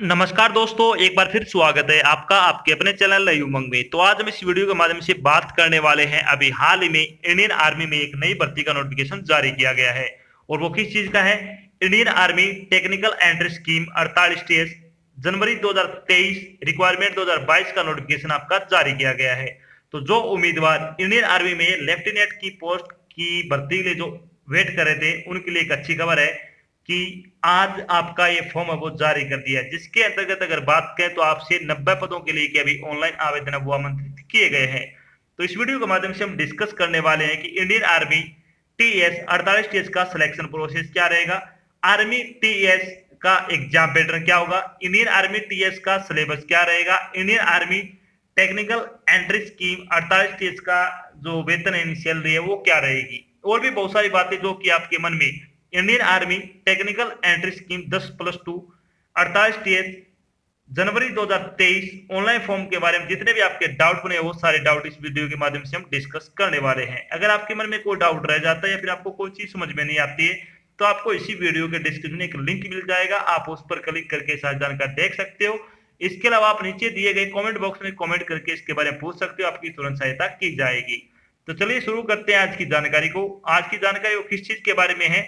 नमस्कार दोस्तों, एक बार फिर स्वागत है आपका आपके अपने चैनल नई उमंग में। तो आज हम इस वीडियो के माध्यम से बात करने वाले हैं अभी हाल ही में इंडियन आर्मी में एक नई भर्ती का नोटिफिकेशन जारी किया गया है। और वो किस चीज का है? Indian army technical entry scheme 48 TS जनवरी 2023 रिक्वायरमेंट 2022 का नोटिफिकेशन आपका जारी किया गया है। तो जो उम्मीदवार इंडियन आर्मी में लेफ्टिनेंट की पोस्ट की भर्ती के लिए जो वेट कर रहे थे, उनके लिए एक अच्छी खबर है कि आज आपका ये फॉर्म है वो जारी कर दिया है, जिसके अंतर्गत अगर बात करें तो आपसे 90 पदों के लिए अभी ऑनलाइन आवेदन वो आमंत्रित किए गए हैं। तो इस वीडियो के माध्यम से हम डिस्कस करने वाले हैं कि इंडियन आर्मी टीएस 48 टीएस का सिलेक्शन प्रोसेस क्या रहेगा, आर्मी टीएस का एग्जाम पैटर्न क्या होगा, इंडियन आर्मी टीएस का सिलेबस क्या रहेगा, Indian army technical entry scheme 48 TS का जो वेतन इनिशियल है वो क्या रहेगी, और भी बहुत सारी बातें जो कि आपके मन में Indian army technical entry scheme 10+2 48 TS जनवरी 2023 ऑनलाइन फॉर्म के बारे में जितने भी आपके डाउट बने वो सारे डाउट इस वीडियो के माध्यम से हम डिस्कस करने वाले हैं। अगर आपके मन में कोई डाउट रह जाता है या फिर आपको कोई चीज समझ में नहीं आती है तो आपको इसी वीडियो के डिस्क्रिप्शन में एक लिंक मिल जाएगा, आप उस पर क्लिक करके सारी जानकारी देख सकते हो। इसके अलावा आप नीचे दिए गए कमेंट बॉक्स में कमेंट करके इसके बारे में पूछ सकते हो, आपकी तुरंत सहायता की जाएगी। तो चलिए शुरू करते हैं आज की जानकारी को। आज की जानकारी वो किस चीज के बारे में है?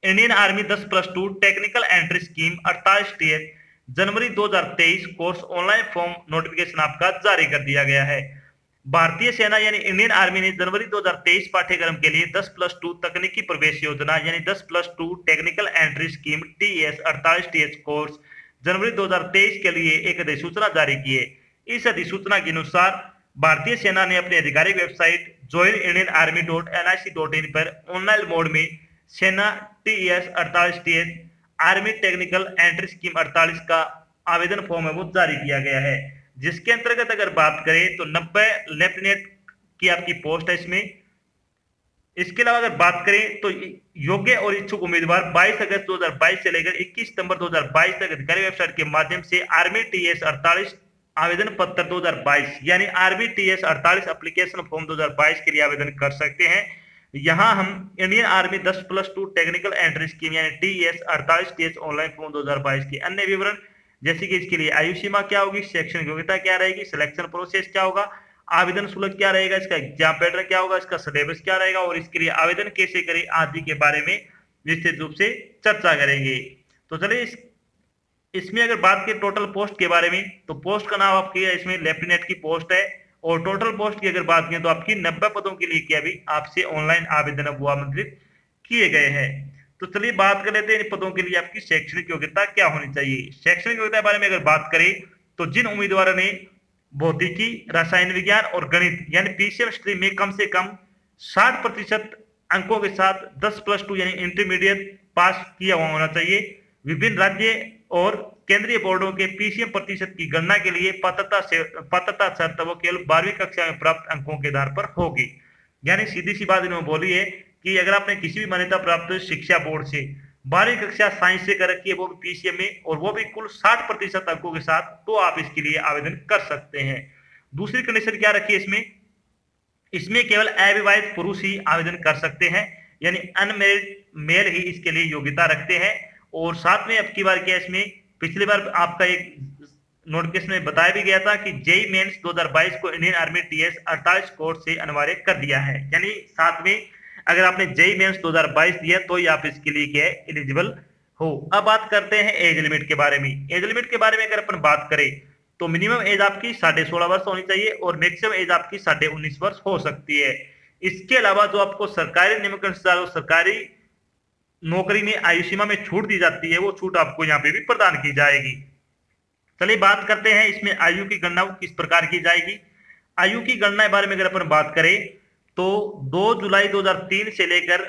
Indian army 10+2 technical entry scheme 48 TS जनवरी 2023 कोर्स ऑनलाइन फॉर्म नोटिफिकेशन आपका जारी कर दिया गया है। भारतीय सेना यानी इंडियन आर्मी ने जनवरी 2023 पाठ्यक्रम के लिए 10+2 तकनीकी प्रवेश योजना यानी 10+2 technical entry scheme TS 48 TS course जनवरी 2023 के लिए एक अधिसूचना जारी की है। इस अधिसूचना के अनुसार भारतीय सेना ने अपनी आधिकारिक वेबसाइट joinindianarmy.nic.in पर ऑनलाइन मोड में सेना TS 48 TS army technical entry scheme 48 का आवेदन फॉर्म है वो जारी किया गया है, जिसके अंतर्गत अगर बात करें तो 90 लेफ्टिनेंट की आपकी पोस्ट है इसमें। इसके अलावा अगर बात करें तो योग्य और इच्छुक उम्मीदवार 22 अगस्त 2022 से लेकर 21 सितंबर 2022 तक अधिकारी वेबसाइट के माध्यम से आर्मी टीएस 48 आवेदन पत्र 2022 यानी आर्मी टीएस 48 एप्लीकेशन फॉर्म 2022 के लिए आवेदन कर सकते हैं। यहाँ हम Indian army 10+2 technical entry scheme यानी टीएस 48 टीएस ऑनलाइन फॉर्म 2022 के अन्य विवरण जैसे कि इसके लिए आयु सीमा क्या होगी, शैक्षणिक योग्यता क्या रहेगी, सिलेक्शन प्रोसेस क्या होगा, आवेदन शुल्क क्या रहेगा, इसका एग्जाम पैटर्न क्या होगा, इसका सिलेबस क्या रहेगा और इसके लिए आवेदन कैसे करें आदि के बारे में विस्तृत रूप से चर्चा करेंगे। तो चलिए इसमें अगर बात की टोटल पोस्ट के बारे में तो पोस्ट का नाम आपकी है इसमें लेफ्टिनेंट की पोस्ट है, और टोटल पोस्ट की अगर बात करें तो आपकी 90 पदों के लिए क्या भी आपसे ऑनलाइन आवेदन वो आमंत्रित किए गए हैं। तो चलिए बात कर लेते हैं इन पदों के लिए आपकी शैक्षणिक योग्यता क्या होनी चाहिए। शैक्षणिक योग्यता के बारे में अगर बात करें तो जिन उम्मीदवारों ने भौतिकी, रसायन विज्ञान और गणित यानी पीसीएम स्ट्रीम में कम से कम 60% अंकों के साथ 10+2 यानी इंटरमीडिएट पास किया हुआ होना चाहिए। विभिन्न राज्य और केंद्रीय बोर्डों के पीसीएम प्रतिशत की गणना के लिए पात्रता शर्त वो केवल 12वीं कक्षा में प्राप्त अंकों के आधार पर होगी। यानी सीधी सी बात इन्होंने बोली है कि अगर आपने किसी भी मान्यता प्राप्त शिक्षा बोर्ड से 12वीं कक्षा साइंस से कर रखी है वो भी पीसीएम में और वो भी कुल 60% अंकों के साथ, तो आप इसके लिए आवेदन कर सकते हैं। दूसरी कंडीशन क्या रखी है इसमें? इसमें केवल अविवाहित पुरुष ही आवेदन कर सकते हैं, यानी अनमेरिड मेल ही इसके लिए योग्यता रखते हैं। और साथ में अब की बार क्या इसमें पिछली बार आपका एक नोटिफिकेशन में बताया भी गया था कि जेई मेंस 2022 को इंडियन आर्मी टीएस 48 कोर्स से अनिवार्य कर दिया है, यानी साथ में अगर आपने जेई मेंस 2022 दिया तो ही आप इसके लिए क्या एलिजिबल हो। अब बात करते हैं एज लिमिट के बारे में। एज लिमिट के बारे में अगर अपन बात करें तो मिनिमम एज आपकी 16.5 वर्ष होनी चाहिए और मैक्सिमम एज आपकी 19.5 वर्ष हो सकती है। इसके अलावा जो आपको सरकारी नियम के अनुसार सरकारी नौकरी में आयु सीमा में छूट दी जाती है वो छूट आपको यहाँ पे भी प्रदान की जाएगी। चलिए बात करते हैं इसमें आयु की गणना किस प्रकार की जाएगी। आयु की गणना के बारे में अगर अपन बात करें तो 2 जुलाई 2003 से लेकर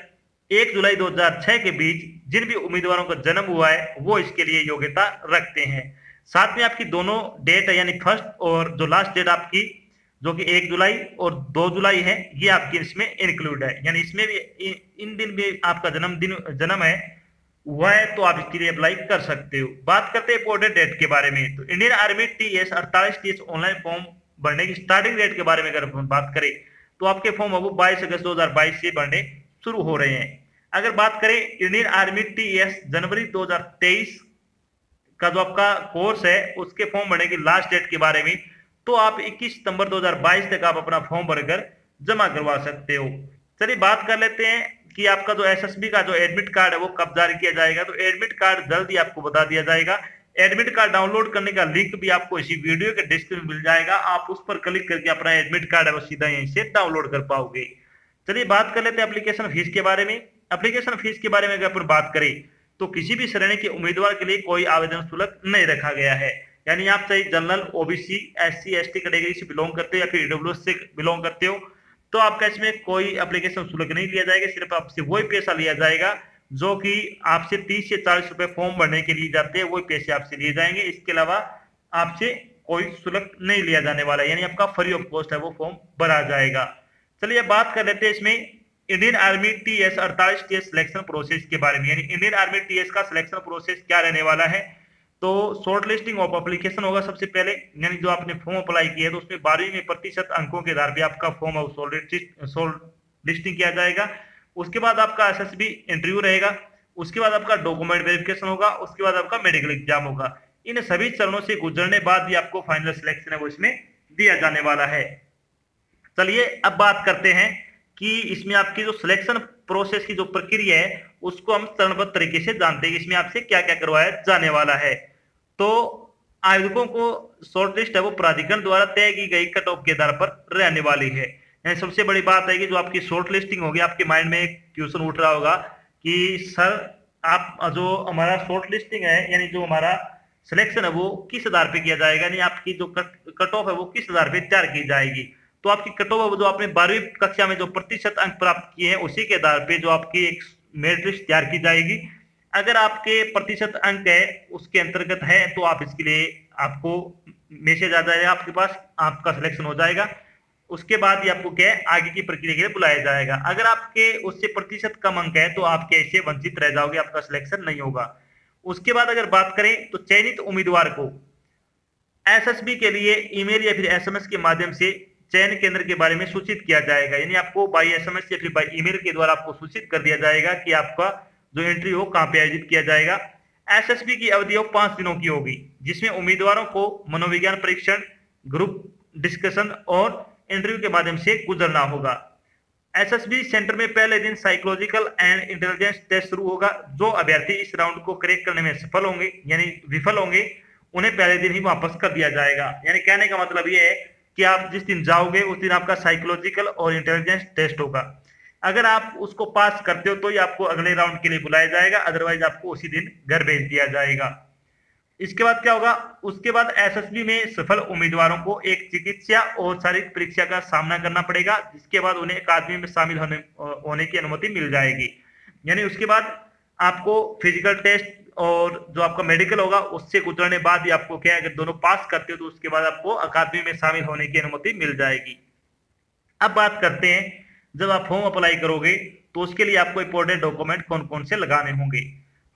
1 जुलाई 2006 के बीच जिन भी उम्मीदवारों का जन्म हुआ है वो इसके लिए योग्यता रखते हैं। साथ में आपकी दोनों डेट है यानी फर्स्ट और जो लास्ट डेट आपकी जो कि 1 जुलाई और 2 जुलाई है ये आपकी इसमें इंक्लूड है, यानी इसमें भी इन दिन भी आपका जन्म है हुआ है तो आप इसके लिए अप्लाई कर सकते हो। बात करते हैं इम्पोर्टेंट डेट के बारे में तो Indian army TS 48 TS online form भरने की स्टार्टिंग डेट के बारे में अगर हम बात करें तो आपके फॉर्म अब 22 अगस्त 2022 से भरने शुरू हो रहे हैं। अगर बात करें इंडियन आर्मी टीएस जनवरी 2023 का जो आपका कोर्स है उसके फॉर्म भरने की लास्ट डेट के बारे में, तो आप 21 सितंबर 2022 तक आप अपना फॉर्म भरकर जमा करवा सकते हो। चलिए बात कर लेते हैं कि आपका जो एसएसबी का जो एडमिट कार्ड है वो कब जारी किया जाएगा। तो एडमिट कार्ड जल्द ही आपको बता दिया जाएगा। एडमिट कार्ड डाउनलोड करने का लिंक भी आपको इसी वीडियो के डिस्क्रिप्शन में मिल जाएगा। आप उस पर क्लिक करके अपना एडमिट कार्ड है वो सीधा यहीं से डाउनलोड कर पाओगे। चलिए बात कर लेते हैं एप्लीकेशन फीस के बारे में। एप्लीकेशन फीस के बारे में अगर अपन बात करें तो किसी भी श्रेणी के उम्मीदवार के लिए कोई आवेदन शुल्क नहीं रखा गया है। यानी आप चाहे general, OBC, SC, ST category से बिलोंग करते हो या फिर ईडब्ल्यूएस से बिलोंग करते हो तो आपका इसमें कोई एप्लीकेशन शुल्क नहीं लिया जाएगा। सिर्फ आपसे वही पैसा लिया जाएगा जो कि आपसे 30 से 40 रुपए फॉर्म भरने के लिए जाते हैं, वही पैसे आपसे लिए जाएंगे। इसके अलावा आपसे कोई शुल्क नहीं लिया जाने वाला, यानी आपका फ्री ऑफ कॉस्ट है वो फॉर्म भरा जाएगा। चलिए बात कर लेते हैं इसमें Indian army TS 48 TS selection process के बारे में। यानी इंडियन आर्मी TS का सिलेक्शन प्रोसेस क्या रहने वाला है। तो शॉर्ट लिस्टिंग ऑफ एप्लीकेशन होगा सबसे पहले, यानी जो आपने फॉर्म अप्लाई किया है तो उसमें 12वीं में प्रतिशत अंकों के आधार पर आपका फॉर्म शॉर्ट लिस्टिंग किया जाएगा। उसके बाद आपका एसएसबी इंटरव्यू रहेगा, उसके बाद आपका डॉक्यूमेंट वेरिफिकेशन होगा, उसके बाद आपका मेडिकल एग्जाम होगा। इन सभी चरणों से गुजरने बाद भी आपको फाइनल सिलेक्शन है वो इसमें दिया जाने वाला है। चलिए अब बात करते हैं कि इसमें आपकी जो सिलेक्शन प्रोसेस की जो प्रक्रिया है उसको हम चरणबद्ध तरीके से जानते हैं कि इसमें आपसे क्या क्या करवाया जाने वाला है। तो आवेदकों को शॉर्ट लिस्ट है वो प्राधिकरण द्वारा तय की गई कट ऑफ के आधार पर रहने वाली है। यानी सबसे बड़ी बात है कि जो आपकी शॉर्ट लिस्टिंग होगी, आपके माइंड में एक क्वेश्चन उठ रहा होगा कि सर आप जो हमारा शॉर्ट लिस्टिंग है यानी जो हमारा सिलेक्शन है वो किस आधार पे किया जाएगा, यानी आपकी जो कट ऑफ है वो किस आधार पे तैयार की जाएगी। तो आपकी कट ऑफ जो आपने 12वीं कक्षा में जो प्रतिशत अंक प्राप्त किए हैं उसी के आधार पे जो आपकी एक मेरिट लिस्ट तैयार की जाएगी। अगर आपके प्रतिशत अंक है उसके अंतर्गत है तो आप इसके लिए आपको मैसेज आ जाएगा आपके पास, आपका सिलेक्शन हो जाएगा। उसके बाद ही आपको क्या है आगे की प्रक्रिया के लिए बुलाया जाएगा। अगर आपके उससे प्रतिशत कम अंक है तो आप कैसे वंचित रह जाओगे, आपका सिलेक्शन नहीं होगा। उसके बाद अगर बात करें तो चयनित उम्मीदवार को एसएसबी के लिए ईमेल या फिर एसएमएस के माध्यम से चयन केंद्र के बारे में सूचित किया जाएगा। यानी आपको बाई एसएमएस या फिर बाई ईमेल के द्वारा आपको सूचित कर दिया जाएगा कि आपका जो एंट्री हो कहां पे आयोजित किया जाएगा। एसएसबी की अवधि 5 दिनों की होगी जिसमें उम्मीदवारों को मनोविज्ञान परीक्षण, ग्रुप डिस्कशन और इंटरव्यू के माध्यम से गुजरना होगा। एसएसबी सेंटर में पहले दिन साइकोलॉजिकल एंड इंटेलिजेंस टेस्ट शुरू होगा। जो अभ्यर्थी इस राउंड को क्रैक करने में सफल होंगे यानी विफल होंगे उन्हें पहले दिन ही वापस कर दिया जाएगा। यानी कहने का मतलब यह है कि आप जिस दिन जाओगे उस दिन आपका साइकोलॉजिकल और इंटेलिजेंस टेस्ट होगा। अगर आप उसको पास करते हो तो ही आपको अगले राउंड के लिए बुलाया जाएगा, अदरवाइज आपको उसी दिन घर भेज दिया जाएगा। इसके बाद क्या होगा, उसके बाद एसएसबी में सफल उम्मीदवारों को एक चिकित्सा और शारीरिक परीक्षा का सामना करना पड़ेगा, जिसके बाद उन्हें अकादमी में शामिल होने की अनुमति मिल जाएगी। यानी उसके बाद आपको फिजिकल टेस्ट और जो आपका मेडिकल होगा उससे गुजरने बाद ही आपको क्या है, अगर दोनों पास करते हो तो उसके बाद आपको अकादमी में शामिल होने की अनुमति मिल जाएगी। अब बात करते हैं जब आप फॉर्म अप्लाई करोगे तो उसके लिए आपको इंपॉर्टेंट डॉक्यूमेंट कौन कौन से लगाने होंगे।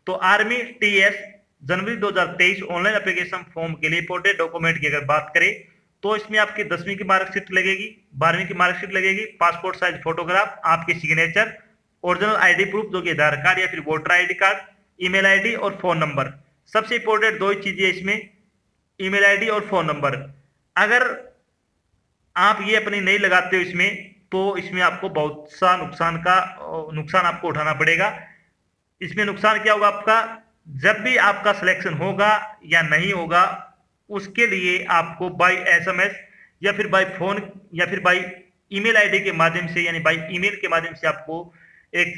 तो आर्मी TS जनवरी 2023 ऑनलाइन एप्लीकेशन फॉर्म के लिए इंपॉर्टेंट डॉक्यूमेंट की अगर बात करें तो इसमें आपकी 10वीं की मार्कशीट लगेगी, 12वीं की मार्कशीट लगेगी, पासपोर्ट साइज फोटोग्राफ, आपकी सिग्नेचर, ओरिजिनल ID प्रूफ जो कि आधार कार्ड या फिर voter ID card, email ID और फोन नंबर। सबसे इंपॉर्टेंट दो ही चीजें इसमें, ईमेल ID और फोन नंबर। अगर आप ये अपनी नहीं लगाते हो इसमें तो इसमें आपको बहुत सा नुकसान आपको उठाना पड़ेगा। इसमें नुकसान क्या होगा आपका, जब भी आपका सिलेक्शन होगा या नहीं होगा उसके लिए आपको बाय एसएमएस या फिर बाय फोन या फिर बाय ईमेल ID के माध्यम से यानी बाय ईमेल के माध्यम से आपको एक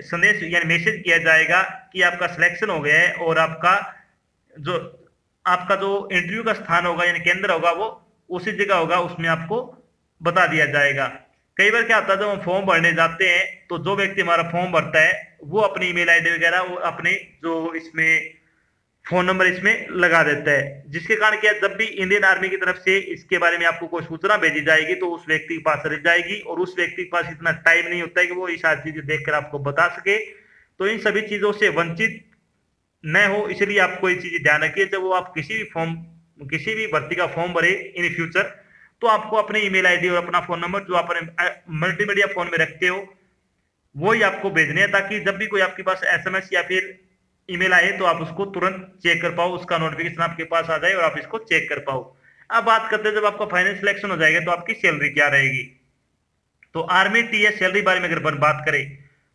संदेश यानी मैसेज किया जाएगा कि आपका सिलेक्शन हो गया है और आपका जो इंटरव्यू का स्थान होगा यानी केंद्र होगा वो उसी जगह होगा, उसमें आपको बता दिया जाएगा। कई बार क्या होता है जब हम फॉर्म भरने जाते हैं तो जो व्यक्ति हमारा फॉर्म भरता है वो अपनी ईमेल ID वगैरह वो अपने जो इसमें फोन नंबर इसमें लगा देता है, जिसके कारण क्या जब भी इंडियन आर्मी की तरफ से इसके बारे में आपको कोई सूचना भेजी जाएगी तो उस व्यक्ति के पास रह जाएगी और उस व्यक्ति के पास इतना टाइम नहीं होता है कि वो ये सारी चीजें देखकर आपको बता सके। तो इन सभी चीजों से वंचित न हो इसलिए आपको ये चीजें ध्यान रखिए। जब वो आप किसी भी भर्ती का फॉर्म भरे इन फ्यूचर तो आपको अपने ईमेल ID और अपना फोन नंबर जो आप मल्टीमीडिया फोन में रखते हो वो ही आपको भेजने हैं, ताकि जब भी कोई आपके पास SMS या फिर ईमेल आए तो आप उसको तुरंत चेक कर पाओ, उसका नोटिफिकेशन आपके पास आ जाए और आप इसको चेक कर पाओ। अब बात करते हैं जब आपका फाइनल सिलेक्शन हो जाएगा तो आपकी सैलरी क्या रहेगी। तो आर्मी टीएस सैलरी बारे में अगर बात करें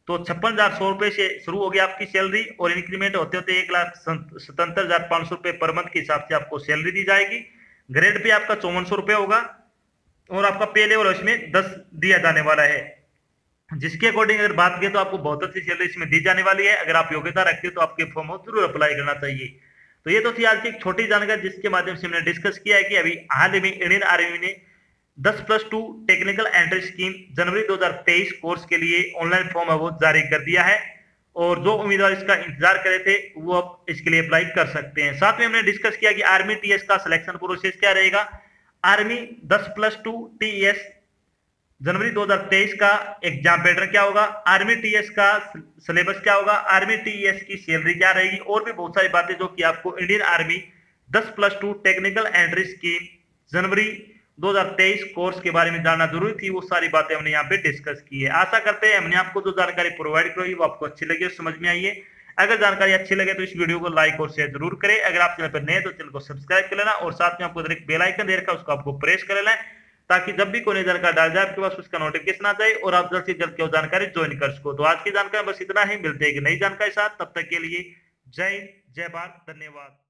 तो 56,100 रुपए से शुरू होगी आपकी सैलरी और इंक्रीमेंट होते होते 1,77,500 रुपए पर मंथ के हिसाब से आपको सैलरी दी जाएगी। ग्रेड पे आपका 5400 रुपए होगा और आपका पे लेवल इसमें 10 दिया जाने वाला है, जिसके अकॉर्डिंग अगर बात करें तो आपको बहुत अच्छी सैलरी इसमें दी जाने वाली है। अगर आप योग्यता रखते हो तो आपके फॉर्म को जरूर अप्लाई करना चाहिए। तो ये तो थी आज की एक छोटी जानकारी जिसके माध्यम से हमने डिस्कस किया है कि अभी हाल ही में इंडियन आर्मी ने 10+2 टेक्निकल एंट्री स्कीम जनवरी 2023 कोर्स के लिए ऑनलाइन फॉर्म है वो जारी कर दिया है और जो उम्मीदवार इसका इंतजार कर रहे थे वो अब इसके लिए अप्लाई कर सकते हैं। साथ में हमने डिस्कस किया कि आर्मी टीएस का सिलेक्शन प्रोसेस क्या रहेगा। आर्मी 10+2 टीएस जनवरी 2023 का एग्जाम पैटर्न क्या होगा, आर्मी टीएस का सिलेबस क्या होगा, आर्मी टीएस की सैलरी क्या रहेगी और भी बहुत सारी बातें जो कि आपको Indian army 10+2 technical entry scheme जनवरी 2023 कोर्स के बारे में जानना जरूरी थी, वो सारी बातें हमने यहाँ पे डिस्कस की है। आशा करते हैं हमने आपको जो जानकारी प्रोवाइड कराई वो आपको अच्छी लगी और समझ में आई है। अगर जानकारी अच्छी लगे तो इस वीडियो को लाइक और शेयर जरूर करें। अगर आप चैनल पर नए तो चैनल को सब्सक्राइब कर लेना और साथ में आपको एक बेल आइकन दे रखा है उसको आपको प्रेस कर लेना ताकि जब भी कोई जानकारी डाल जाए आपके पास उसका नोटिफिकेशन आ जाए और आप जल्द से जल्द वो जानकारी ज्वाइन कर सको। तो आज की जानकारी बस इतना ही, मिलते हैं एक नई जानकारी साथ, तब तक के लिए जय हिंद, जय भारत, धन्यवाद।